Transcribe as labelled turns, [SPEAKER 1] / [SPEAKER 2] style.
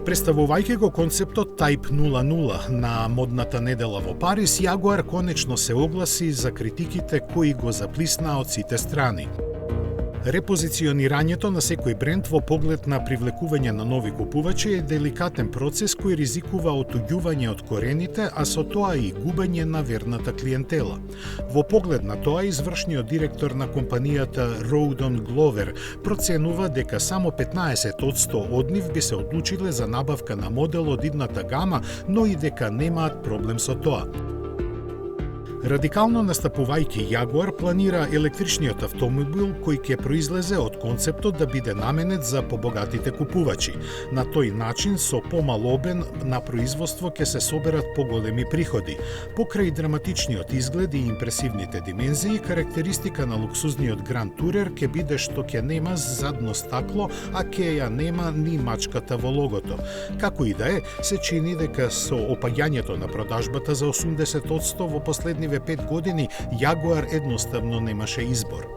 [SPEAKER 1] Представувајќи го концептот Type 00 на модната недела во Париз, Јагуар конечно се огласи за критиките кои го заплиснаа од сите страни. Репозиционирањето на секој бренд во поглед на привлекување на нови купувачи е деликатен процес кој ризикува отуѓување од корените, а со тоа и губење на верната клиентела. Во поглед на тоа, извршниот директор на компанијата Roudon Glover проценува дека само 15% од нив би се одлучиле за набавка на модел од идната гама, но и дека немаат проблем со тоа. Радикално настапувајќи, Јагуар планира електричниот автомобил кој ќе произлезе од концептот да биде наменет за побогатите купувачи. На тој начин, со помал обем на производство ќе се соберат поголеми приходи. Покрај драматичниот изглед и импресивните димензии, карактеристика на луксузниот Grand Tourer ќе биде што ќе нема задно стакло, а ќе ја нема ни мачката во логото. Како и да е, се чини дека со опаѓањето на продажбата за 80% во последниве 5 години, Јагуар едноставно немаше избор.